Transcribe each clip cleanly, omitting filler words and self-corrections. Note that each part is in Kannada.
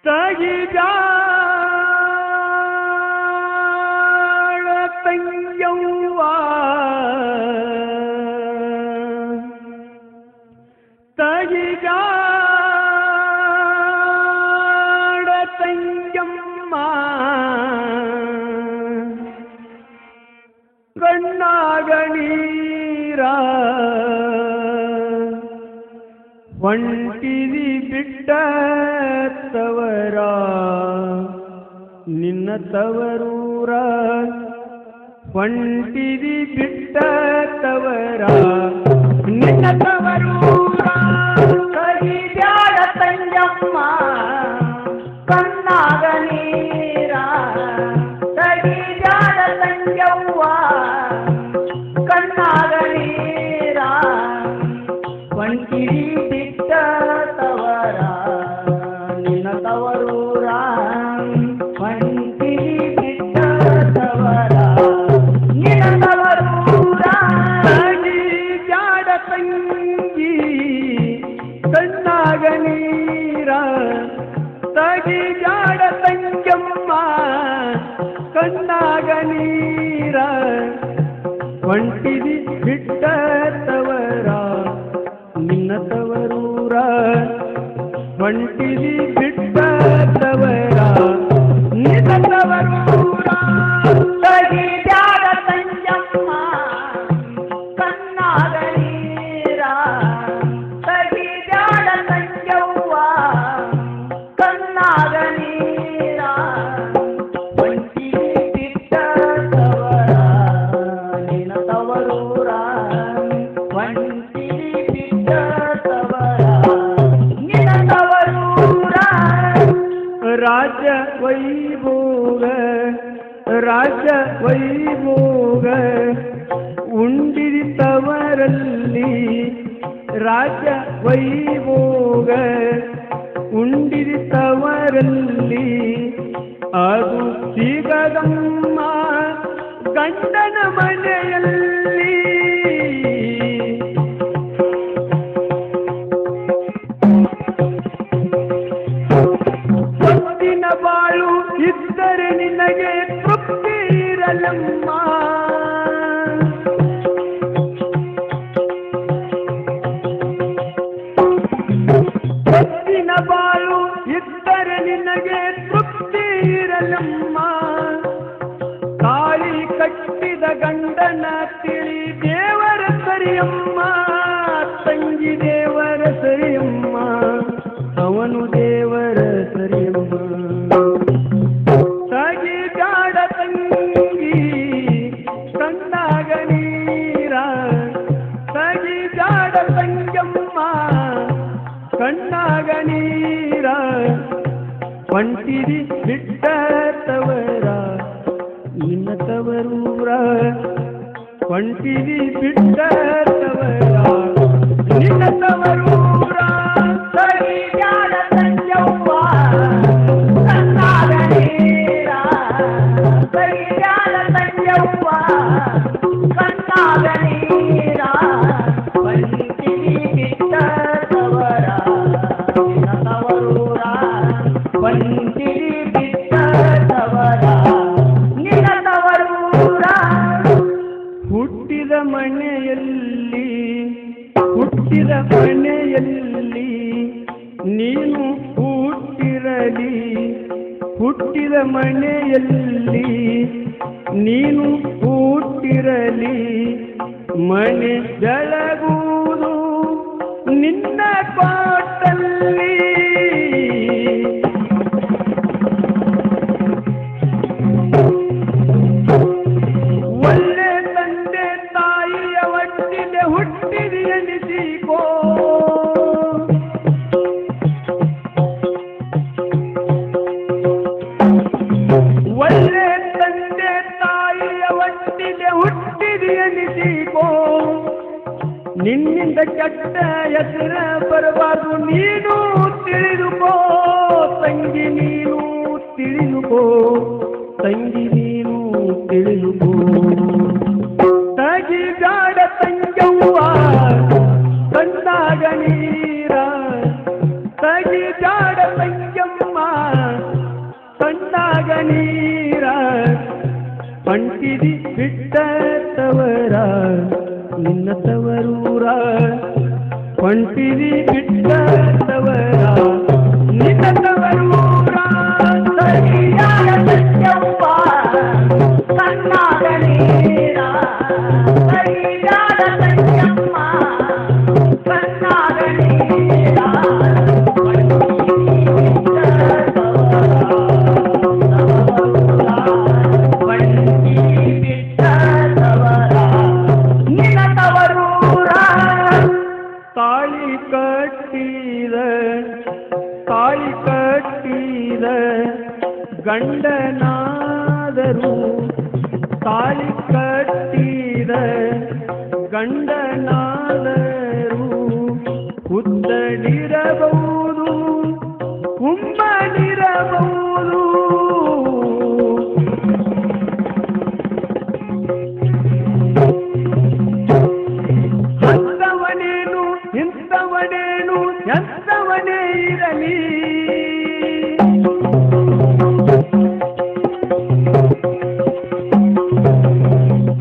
ತಗಿ ಜಾಳ ತಂಗ್ಯವ್ವ ತಗಿ ಜಾಳ ತಂಗ್ಯಮ್ಮ ಕಣ್ಣಾಗ ನೀರ ಹೊಂಟಿದಿ ಬಿಟ್ಟ ತವರ ನಿನ್ನ ತವರೂರ ಹೊಂಟಿದಿ ಬಿಟ್ಟ ತವರ ನಿನ್ನ ತವರೂರ ಕರಿ ಬ್ಯಾಡ ತಂಜಮ್ಮ ಕಣ್ಣಾಗ ನೀರ ಕರಿ ಬ್ಯಾಡ ತಂಜವ್ವ ಕಣ್ಣಾಗ ನೀರ ಹೊಂಟಿದಿ ಬಿಟ್ಟ ತವರ ನಿನ್ನ ತವರೂರ ಹೊಂಟಿದಿ ಬಿಟ್ಟ ತವರ ನಿನ್ನ ತವರೂರ ತಗಿ ಜಾಡ ತಂಗಿ ಕಣ್ಣಾಗ ನೀರ ತಗಿ ಜಾಡ ತಂಗಮ್ಮ ಕಣ್ಣಾಗ ನೀರ ಹೊಂಟಿದಿ ಬಿಟ್ಟ ತವರ ನಿನ್ನ ತವರೂರ ಹೊಂಟಿದಿ ಬಿಟ್ಟ ತವರ ನಿನ್ನ ತವರೂರ ತಗಿ ಬ್ಯಾಡ ತಂಜಮ್ಮ ಕಣ್ಣಾಗ ನೀರ ತಗಿ ಬ್ಯಾಡ ತಂಜವ್ವ ಕಣ್ಣಾಗ ನೀರ ಹೊಂಟಿದಿ ಬಿಟ್ಟ ತವರ ನಿನ್ನ ತವರೂರ ಹೊಂಟಿದಿ ಬಿಟ್ಟ ತವರ ನಿನ್ನ ತವರೂರ ರಾಜ ವೈಭೋಗ ರಾಜ ವೈಭೋಗ ಉಂಡಿದಿ ತವರಲ್ಲಿ ರಾಜ ವೈಭೋಗ ಉಂಡಿದಿ ತವರಲ್ಲಿ ಅದು ಸಿಗದಮ್ಮ ಗಂಡನ ಮನೆಯಲ್ಲಿ ಹೊತ್ತಿನ ಬಾಳು ಇದ್ದರೆ ನಿನಗೆ ತೃಪ್ತಿ ಇರಲಮ್ಮ ಹೊತ್ತಿನ ಬಾಳು ಇದ್ದರೆ ನಿನಗೆ ತೃಪ್ತಿ ಇರಲಮ್ಮ ತಾಳಿ ಕಟ್ಟಿದ ಗಂಡನ ತಿಳಿ ದೇವರ ಸರಿಯಮ್ಮ ತಂಗಿ ದೇವರ ಸರಿಯಮ್ಮ ಅವನು ದೇವರ ಸರಿಯಮ್ಮ ತಗಿ ಜಾಡ ತಂಗಿ ಕಣ್ಣಾಗ ನೀರ ತಗಿ ಜಾಡ ತಂಗಮ್ಮ ಕಣ್ಣಾಗ ನೀರ ಹೊಂಟಿದಿ ಬಿಟ್ಟ ತವರ ನಿನ್ನ ತವರೂರ ಹೊಂಟಿದಿ ಬಿಟ್ಟ ತವರ ನಿನ್ನ ತವರೂರ ತಗಿ ಬ್ಯಾಡ ತಂಜವ್ವ ಕಣ್ಣಾಗ ನೀರ ತಗಿ ಬ್ಯಾಡ ತಂಜವ್ವ ಕಣ್ಣಾಗ ನೀರ ಹೊಂಟಿದಿ ಬಿಟ್ಟ ತವರ ನಿನ್ನ ತವರೂರ ಹೊಂಟಿದಿ ಬಿಟ್ಟ ತವರ ನಿನ್ನ ತವರೂರ ಹುಟ್ಟಿದ ಮನೆಯಲ್ಲಿ ಹುಟ್ಟಿದ ಮನೆಯಲ್ಲಿ ನೀನು ಹುಟ್ಟಿರಲಿ ಹುಟ್ಟಿದ ಮನೆಯಲ್ಲಿ ನೀನು ಹುಟ್ಟಿರಲಿ ಮನೆ ಬೆಳಗುವುದು ನಿನ್ನ ಕೋಟಲ್ಲಿ ಒಳ್ಳೆ ತಂದೆ ತಾಯಿಯ ಒಟ್ಟಿಗೆ ಹುಟ್ಟಿದಿ ಎನಿಸಿಕೋ ಒಳ್ಳೆ ತಂದೆ ತಾಯಿಯ ಒಟ್ಟಿಗೆ ಹುಟ್ಟಿದಿ ಎನಿಸಿಕೋ ನಿನ್ನಿಂದ ಕೆಟ್ಟ ಹೆಸರ ಬರಬಾರ್ದು ನೀರ ಪಂಟಿದಿ ಬಿಟ್ಟ ತವರ ನಿನ್ನ ತವರೂರ ಪಂಟಿದಿ ಬಿಟ್ಟ ತವರ ನಿನ್ನ ತವರೂರ ಸರಿಯಾದ ಸತ್ಯವ್ವ ಕಣ್ಣಾಗ ನೀರ ಸರಿಯಾದ ಸತ್ಯಮ್ಮ ಕಣ್ಣಾಗ ನೀರ ತಾಳಿ ಕಟ್ಟಿದ ಗಂಡನಾದರೂ ತಾಳಿ ಕಟ್ಟಿದ ಗಂಡನಾದರೂ ಉದ್ದಡಿರಬಹುದು ಕುಮ್ಮನಿರಬಹುದು ಅಂತವನೇನು ಇಂಥವನೇನು ಎಂಥವನೇ ಇರಲಿ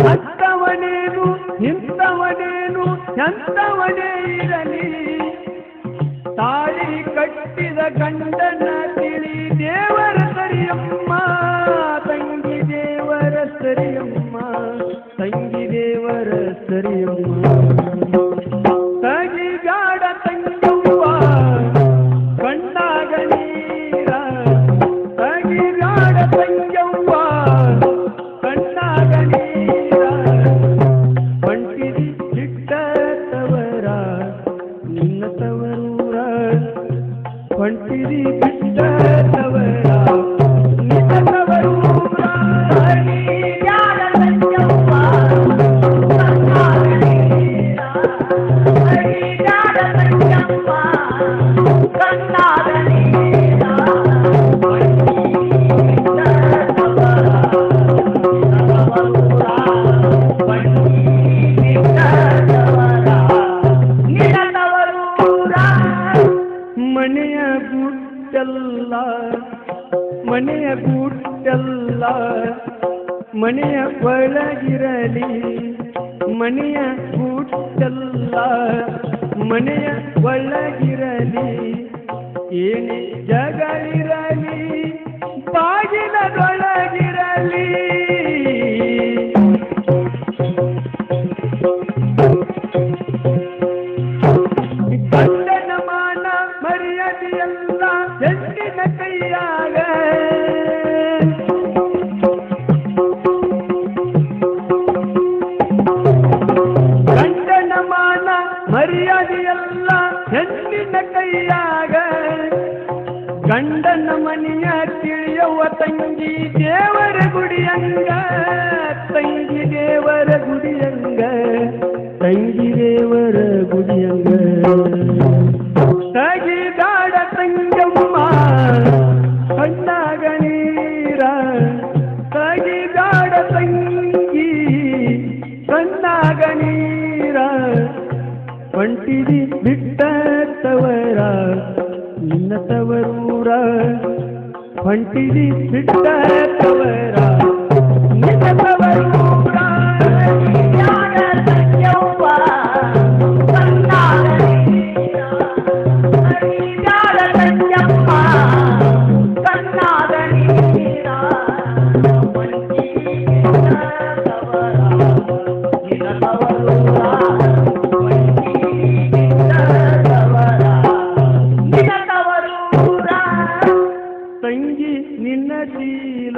ಅಂತವನೇನು ಇಂಥವನೇನು ಎಂಥವನೇ ಇರಲಿ ತಾಳಿ ಕಟ್ಟಿದ ಗಂಡನ ತಿಳಿ ದೇವರ ಸರಿಯಮ್ಮ ತಂಗಿ ದೇವರ ಸರಿಯಮ್ಮ ತಂಗಿ ದೇವರ ಸರಿಯಮ್ಮ ತಗಿಗಾಡ ತಂಗವ್ವ ಕಣ್ಣಾಗ ನೀರ ತಗಿಗಾಡ ತಂಗವ್ವ ಕಣ್ಣಾಗ ನೀರ ಪಂಟಿದಿ ಬಿಟ್ಟ ತವರ ನಿನ್ನ ತವರೂರ ಪಂಟಿದಿ ಬಿಟ್ಟ ತವರ ನಿನ್ನ ತವರೂರ ಸರಿಯಾದ ಸತ್ಯವ್ವ ಕಣ್ಣಾಗ ನೀರ ಸರಿಯಾದ ಸತ್ಯಮ್ಮ ಕಣ್ಣಾಗ ನೀರ ಮನೆಯ ಗುಟ್ಟೆಲ್ಲ ಮನೆಯ ಗುಟ್ಟೆಲ್ಲ ಮನೆಯ ಒಳಗಿರಲಿ ಮನೆಯ ಗುಟ್ಟೆಲ್ಲ ಮನೆಯ ಒಳಗಿರಲಿ ಏನೇ ಜಗಳಿರಲಿ ಬಾಗಿಲದೊಳಗಿರಲಿ ಗಂಡನ ಮಾನ ಮರ್ಯಾದೆಯಲ್ಲ ಹೆಣ್ಣಿನ ಕೈಯಾಗ ಗಂಡನ ಮಾನ ಮರ್ಯಾದೆಯಲ್ಲ ಹೆಣ್ಣಿನ ಕೈಯಾಗ ಗಂಡನ ಮನೆಯ ತಿಳಿಯುವ ತಂಗಿ ದೇವರ ಗುಡಿಯಂಗ ತಂಗಿ ದೇವರ ಗುಡಿಯಂಗ ತಂಗಿ ದೇವರ ಗುಡಿಯಂಗ ತಗಿದಾಡ ತಂಗಮ್ಮ ಕಣ್ಣಾಗ ನೀರ ತಗಿದಾಡ ತಂಗಿ ಕಣ್ಣಾಗ ನೀರ ಪಂಟಿದಿ ಬಿಟ್ಟ ತವರ ನಿನ್ನ ತವರೂರ ಪಂಟಿದಿ ಬಿಟ್ಟ ತವರ ನಿನ್ನ ತವರೂರ ಸರಿಯಾದ ಸತ್ಯವ್ವ ಕಣ್ಣಾಗ ನೀರ ಸರಿಯಾದ ಸತ್ಯಮ್ಮ ಕಣ್ಣಾಗ ನೀರ ತಂಗಿ ನಿನ್ನ ಶೀಲ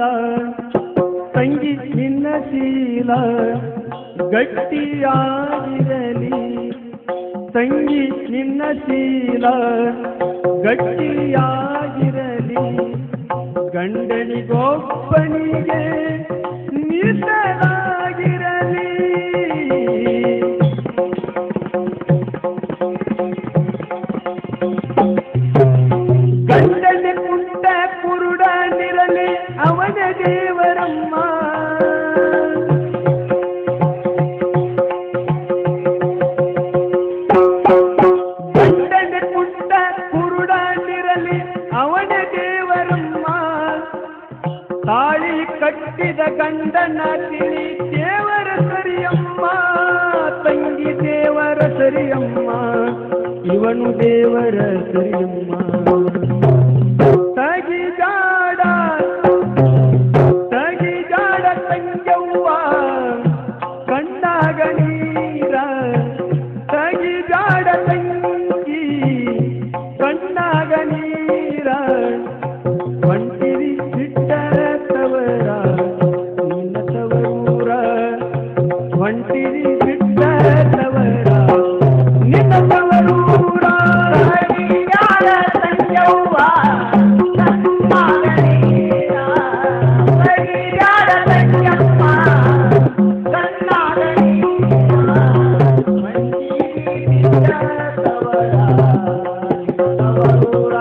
ತಂಗಿ ನಿನ್ನ ಶೀಲ ಗಟ್ಟಿಯಾಗಿರಲಿ ತಂಗಿ ನಿನ್ನ ಶೀಲ ಗಟ್ಟಿಯಾಗಿರಲಿ ಗಂಡನಿಗೊಬ್ಬನಿಗೆ ಮೀಸಲಾಗಿರಲಿ ಗಂಡನ ಕುಂಟ ಕುರುಡನಿರಲಿ ಅವನ ದೇವರಮ್ಮ ಗಂಡನ ಕುಂಟ ಕುರುಡನಿರಲಿ ಅವನ ದೇವರಮ್ಮ ಕಟ್ಟಿದ ಗಂಡನ ತಿಳಿ ದೇವರ ಸರಿಯಮ್ಮ ತಂಗಿ ದೇವರ ಸರಿಯಮ್ಮ ಇವನು ದೇವರ ಸರಿಯಮ್ಮ ತಗಿದಾಡ ತಂಗವ್ವ ಕಣ್ಣಾಗ ನೀರ ತಗಿದಾಡ ತಂಗಿ ಕಣ್ಣಾಗ ನೀರ ಒಂಟಿರಿ ಬಿಟ್ಟರ ತವರ ನಿನ್ನ ತವರೂರ ಒಂಟಿರಿ ಬಿಟ್ಟರ ತವರ ನಿನ್ನ ತವರೂರ ಹರಿಯಾಳ ಸಂಜವ್ವ ಕಣ್ಣಾಗ ನೀರ ಹರಿಯಾಳ ಸಂಜಮ್ಮ ಕಣ್ಣಾಗ ನೀರ ಮಂಜಿರಿ ಬಿಟ್ಟ ತವರ ತವರೂರ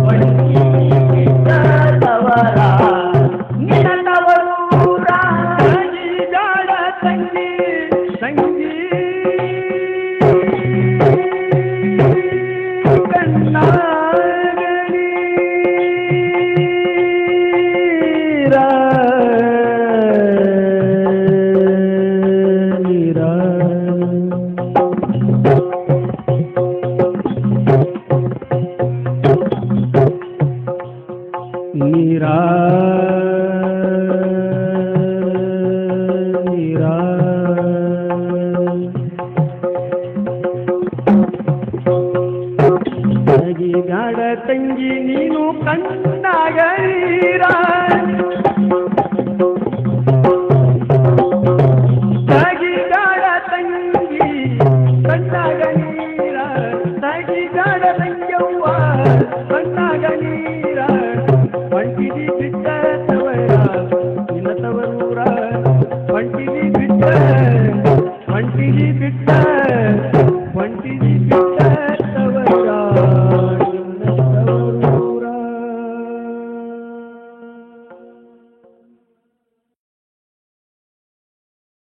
ಮಂಜಿರಿ ಬಿಟ್ಟ ತವರ ನಿನ್ನ ತವರೂರ ತಗಿದಾಡ ತಂಗಿ ತಂಗಿ ಕಣ್ಣಾಗ ನೀರ ನೀರ ನೀರ ನೀರ ತಗಿದಾಡ ತಂಗಿ ನೀನು ಕಣ್ಣಾಗ ನೀರ